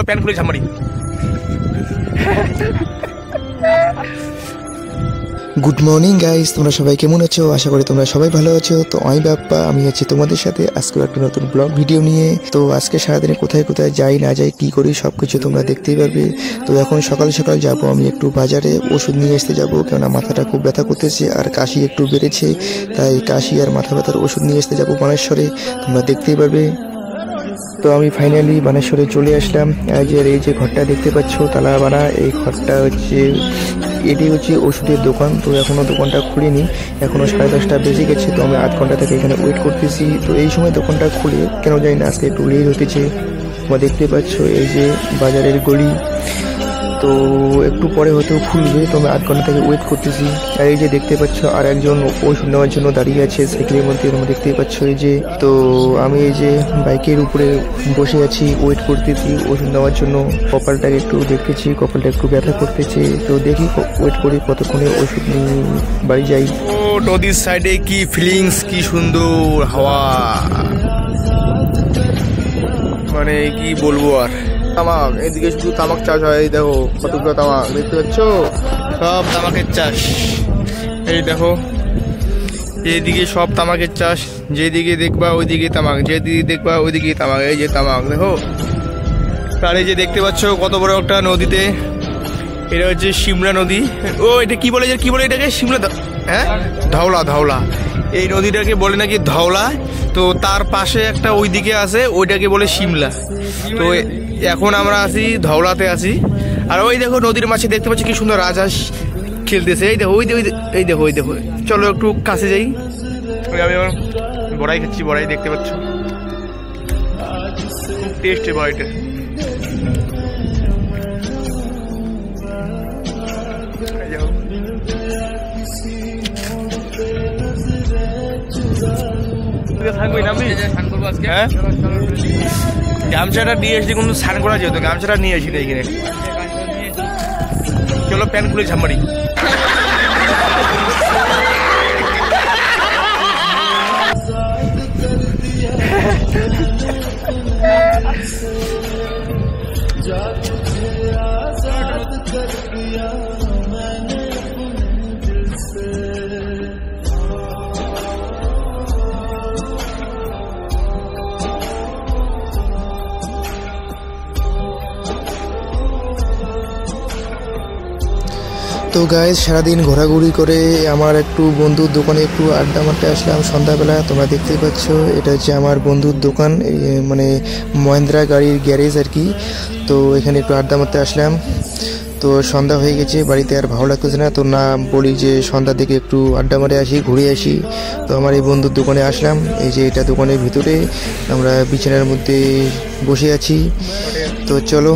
Pan খুলে ঝামারি। Good morning guys, তোমরা সবাই কেমন আছো? আশা করি তোমরা সবাই ভালো আছো। তো আমি বাপ্পা, আমি আছি তোমাদের সাথে আজকে একটা নতুন ব্লগ ভিডিও নিয়ে। তো আজকে সারাদিনে কোথায় কোথায় যাই না যাই কি করি সবকিছু তোমরা দেখতেই পারবে। তো এখন সকাল সকাল যাব আমি একটু বাজারে ওষুধ নিয়ে আসতে যাবো, কেননা মাথাটা খুব ব্যথা করতেছে আর কাশি একটু বেড়েছে, তাই কাশি আর মাথা ব্যথার ওষুধ নিয়ে আসতে যাবো বানেশ্বরে, তোমরা দেখতেই পারবে। তো আমি ফাইনালি বানেশ্বরে চলে আসলাম। এই যে ঘরটা দেখতে পাচ্ছ তালা বানা, এই ঘরটা হচ্ছে এটি হচ্ছে ওষুধের দোকান। তো এখনও দোকানটা খুলিনি, এখনও 10:30 বেজে গেছে। তো আমি 8 ঘন্টা থেকে এখানে ওয়েট করতেছি। তো এই সময় দোকানটা খুলে কেন জানি না আজকে একটু লেট হতেছে। তোমরা দেখতে পাচ্ছ এই যে বাজারের গলি, তো একটু পরে হয়তো খুলবে। তো আমি 8 ঘন্টা থেকে ওয়েট করতেছি। আর এই যে দেখতে পাচ্ছ আর একজন ওষুধ নেওয়ার জন্য দাঁড়িয়ে আছে সাইকেলের মধ্যে, তোমরা দেখতেই পাচ্ছ। এই যে তো আমি এই যে বাইকের উপরে বসে আছি, ওয়েট করতেছি ওষুধ নেওয়ার জন্য। কপালটাকে একটু দেখতেছি, কপালটা একটু ব্যথা করতেছে। তো দেখি ওয়েট করি কতক্ষণে ওষুধ নিয়ে বাড়ি যাই। ও নদীর সাইডে কি ফিলিংস, কি সুন্দর হাওয়া, মানে কি বলবো আর। তামাক, এদিকে শুধু তামাক চাষ হয়। এই দেখো কতগুলো তামাক দেখতে পাচ্ছ, সব তামাকের চাষ। এই দেখো এইদিকে সব তামাকের চাষ, যেদিকে দেখবা ওইদিকে তামাক, যেদিকে দেখবা ওইদিকে তামাক। এই যে তামাক দেখো। আর এই যে দেখতে পাচ্ছ কত বড় একটা নদীতে, এটা হচ্ছে সিমলা নদী। ও এটা কি বলে, কি বলে এটাকে? সিমলা, হ্যাঁ ধওলা, ধওলা। এই নদীটাকে বলে নাকি ধওলা। তো তার পাশে একটা ওইদিকে আছে, ওইটাকে বলে সিমলা। তো এখন আমরা আছি ধওলাতে আছি। আর ওই দেখো নদীর মাঝে দেখতে পাচ্ছি কি সুন্দর রাজহাঁস খেলতেছে। এই দেখো এই দেখো। চলো একটু কাছে যাই। আমি আমার বড়াই খাচ্ছি, বড়াই দেখতে পাচ্ছ, খুব টেস্ট বড়াইটা। হ্যাঁ গামছাটা নিয়ে এসেছি, কিন্তু স্নান করা যেত, গামছাটা নিয়ে আসি না এখানে। চলো প্যান খুলে ঝামারি। তো গাইজ সারাদিন ঘোরাঘুরি করে আমার একটু বন্ধুর দোকানে একটু আড্ডা মারতে আসলাম সন্ধ্যাবেলা। তোমরা দেখতেই পাচ্ছ এটা হচ্ছে আমার বন্ধুর দোকান, মানে মহেন্দ্রা গাড়ির গ্যারেজ আর কি। তো এখানে একটু আড্ডা মারতে আসলাম। তো সন্ধ্যা হয়ে গেছে, বাড়িতে আর ভালো লাগতেছে না। তো না বলি যে সন্ধ্যার দিকে একটু আড্ডা মারে আসি, ঘুরে আসি। তো আমার এই বন্ধুর দোকানে আসলাম। এই যে এটা দোকানের ভিতরে, আমরা বিছানার মধ্যে বসে আছি। তো চলো।